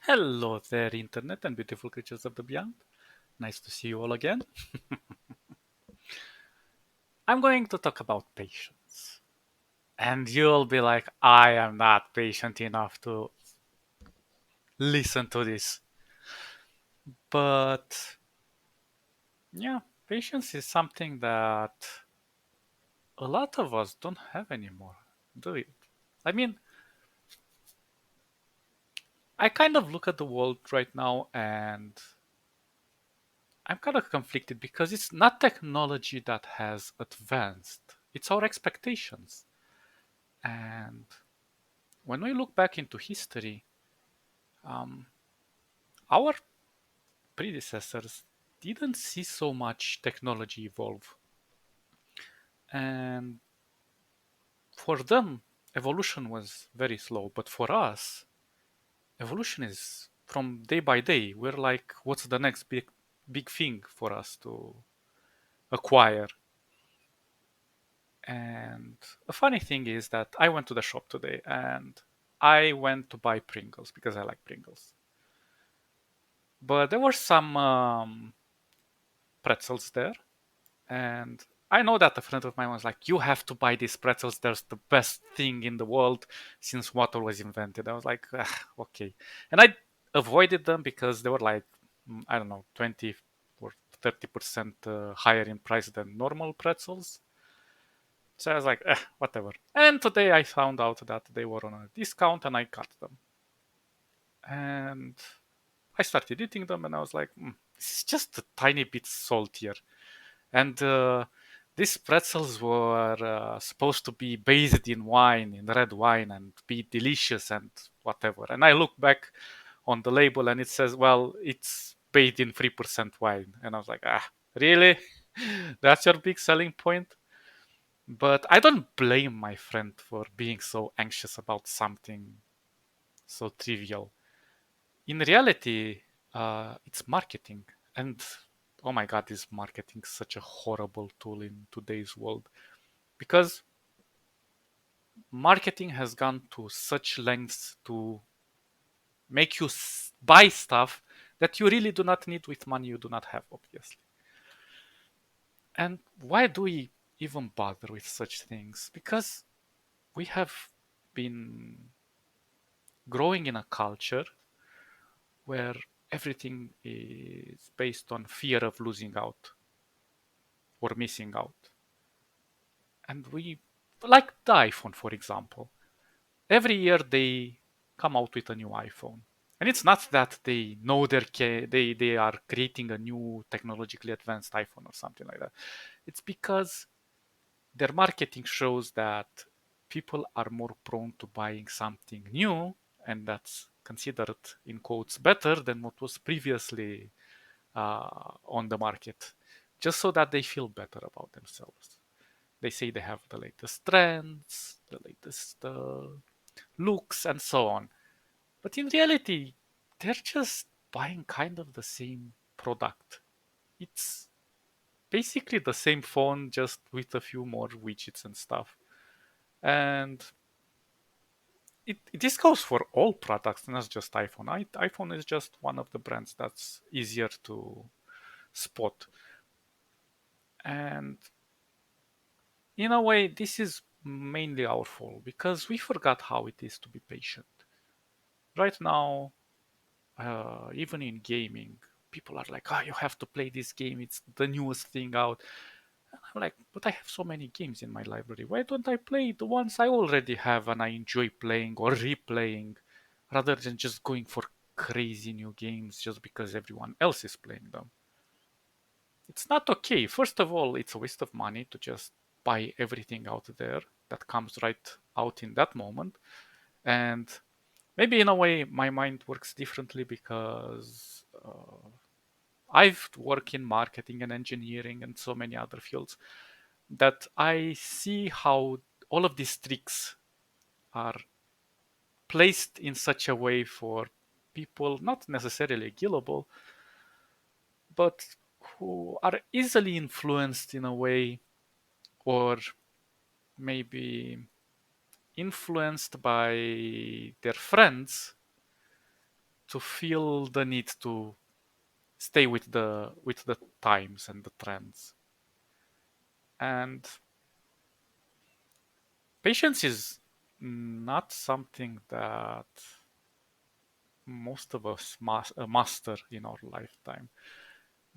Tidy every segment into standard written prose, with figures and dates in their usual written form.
Hello there, Internet and beautiful creatures of the beyond. Nice to see you all again. I'm going to talk about patience. And you'll be like, I am not patient enough to listen to this. But yeah, patience is something that a lot of us don't have anymore, do it? I mean, I kind of look at the world right now and I'm kind of conflicted because it's not technology that has advanced, it's our expectations. And when we look back into history, um, our predecessors didn't see so much technology evolve. And for them, evolution was very slow. But for us, evolution is from day by day. We're like, what's the next big thing for us to acquire? And a funny thing is that I went to the shop today and I went to buy Pringles because I like Pringles. But there were some pretzels there. And I know that a friend of mine was like, you have to buy these pretzels. They're the best thing in the world since water was invented. I was like, okay. And I avoided them because they were like, I don't know, 20 or 30% higher in price than normal pretzels. So I was like, whatever. And today I found out that they were on a discount and I got them. And I started eating them and I was like, this is just a tiny bit saltier. And these pretzels were supposed to be bathed in wine, in red wine, and be delicious and whatever. And I look back on the label and it says, well, it's bathed in 3% wine. And I was like, really? That's your big selling point? But I don't blame my friend for being so anxious about something so trivial. In reality, it's marketing. And oh my god, is marketing such a horrible tool in today's world? Because marketing has gone to such lengths to make you buy stuff that you really do not need with money you do not have, obviously. And why do we even bother with such things? Because we have been growing in a culture where everything is based on fear of losing out or missing out. And we, like the iPhone, for example, every year they come out with a new iPhone. And it's not that they know they are creating a new technologically advanced iPhone or something like that. It's because their marketing shows that people are more prone to buying something new and that's considered in quotes better than what was previously on the market, just so that they feel better about themselves. They say they have the latest trends, the latest looks, and so on. But in reality, they're just buying kind of the same product. It's basically the same phone, just with a few more widgets and stuff. And this goes for all products, not just iPhone. iPhone is just one of the brands that's easier to spot. And in a way, this is mainly our fault because we forgot how it is to be patient. Right now, even in gaming, people are like, "Oh, you have to play this game. It's the newest thing out." And I'm like, "But I have so many games in my library. Why don't I play the ones I already have and I enjoy playing or replaying, rather than just going for crazy new games just because everyone else is playing them?" It's not okay. First of all, it's a waste of money to just buy everything out there that comes right out in that moment. And maybe in a way, my mind works differently because I've worked in marketing and engineering and so many other fields that I see how all of these tricks are placed in such a way for people not necessarily gullible, but who are easily influenced in a way, or maybe influenced by their friends to feel the need to stay with the times and the trends. And patience is not something that most of us master in our lifetime,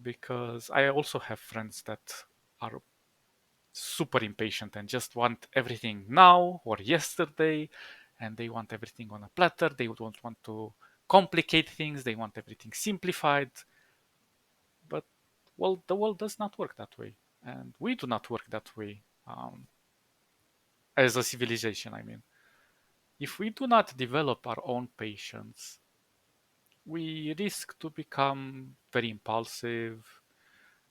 because I also have friends that are super impatient and just want everything now or yesterday, and they want everything on a platter. They don't want to complicate things, they want everything simplified. But, well, the world does not work that way, and we do not work that way, as a civilization, I mean. If we do not develop our own patience, we risk to become very impulsive,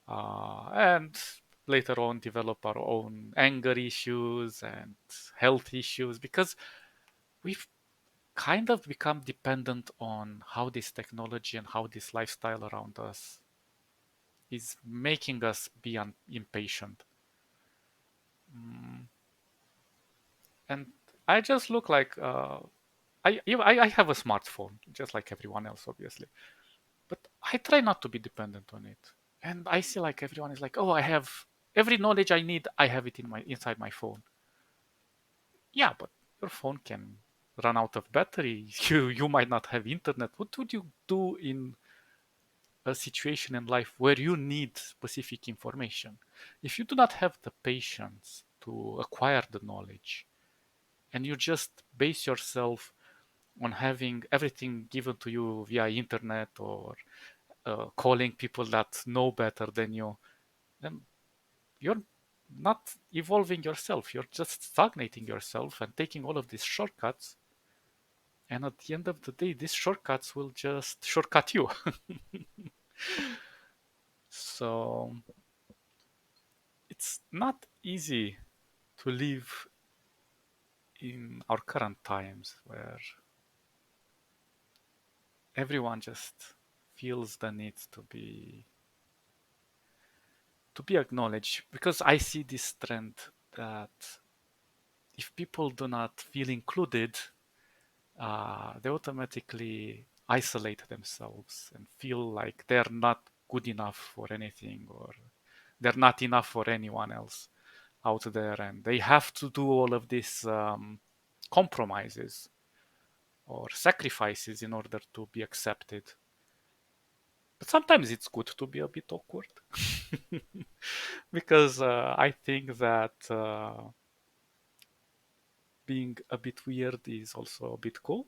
and later on develop our own anger issues and health issues, because we've kind of become dependent on how this technology and how this lifestyle around us is making us be impatient. Mm, and I just look like I have a smartphone just like everyone else, obviously, but I try not to be dependent on it. And I see like everyone is like, oh, I have every knowledge I need. I have it inside my phone. Yeah, but your phone can run out of battery. You might not have internet. What would you do in a situation in life where you need specific information? If you do not have the patience to acquire the knowledge, and you just base yourself on having everything given to you via internet, or calling people that know better than you, then you're not evolving yourself. You're just stagnating yourself and taking all of these shortcuts. And at the end of the day, these shortcuts will just shortcut you. So it's not easy to live in our current times where everyone just feels the need to be acknowledged, because I see this trend that if people do not feel included, they automatically isolate themselves and feel like they're not good enough for anything, or they're not enough for anyone else out there, and they have to do all of these compromises or sacrifices in order to be accepted. But sometimes it's good to be a bit awkward, because I think that being a bit weird is also a bit cool.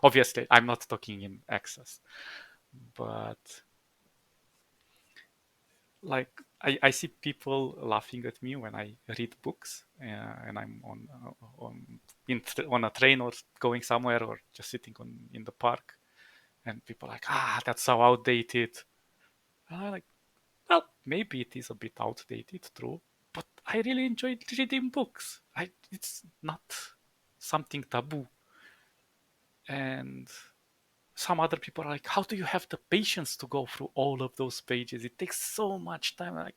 Obviously, I'm not talking in excess, but like I see people laughing at me when I read books, and I'm on a train or going somewhere, or just sitting in the park, and people are like, that's so outdated. And I'm like, well, maybe it is a bit outdated, true, but I really enjoyed reading books. It's not something taboo. And some other people are like, how do you have the patience to go through all of those pages? It takes so much time. I'm like,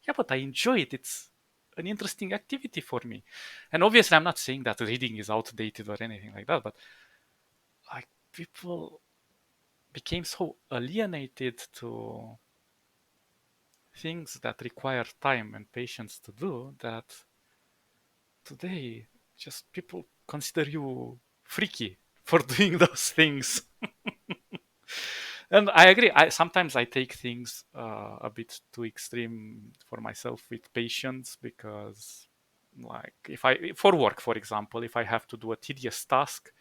yeah, but I enjoy it. It's an interesting activity for me. And obviously, I'm not saying that reading is outdated or anything like that, but like, people became so alienated to things that require time and patience to do, that today just people consider you freaky for doing those things. And I agree. Sometimes I take things a bit too extreme for myself with patience, because, like, if I for work, for example, if I have to do a tedious task,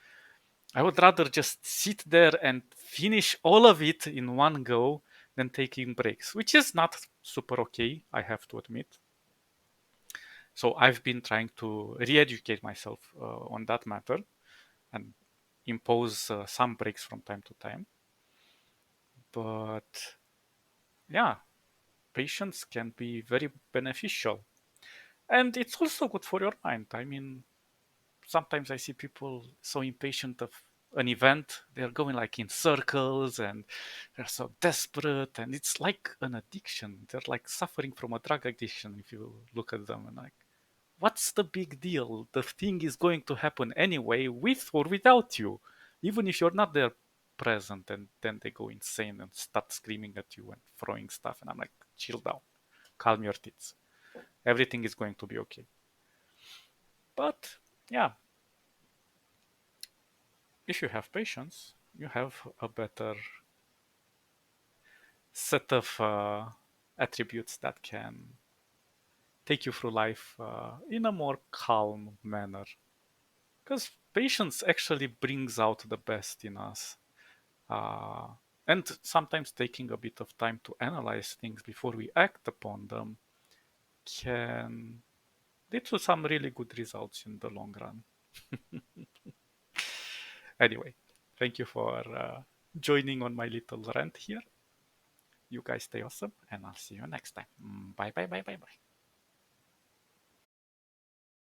I would rather just sit there and finish all of it in one go than taking breaks, which is not super okay, I have to admit. So I've been trying to re-educate myself on that matter, and impose some breaks from time to time. But yeah, patience can be very beneficial. And it's also good for your mind. I mean, sometimes I see people so impatient of an event, they're going like in circles, and they're so desperate, and it's like an addiction. They're like suffering from a drug addiction if you look at them, and like, what's the big deal? The thing is going to happen anyway, with or without you. Even if you're not there present, and then they go insane and start screaming at you and throwing stuff. And I'm like, chill down, calm your tits. Everything is going to be okay. But yeah, if you have patience, you have a better set of attributes that can take you through life in a more calm manner. Because patience actually brings out the best in us. Uh, and sometimes taking a bit of time to analyze things before we act upon them can lead to some really good results in the long run. Anyway, thank you for joining on my little rant here. You guys stay awesome, and I'll see you next time. Bye, bye, bye, bye, bye.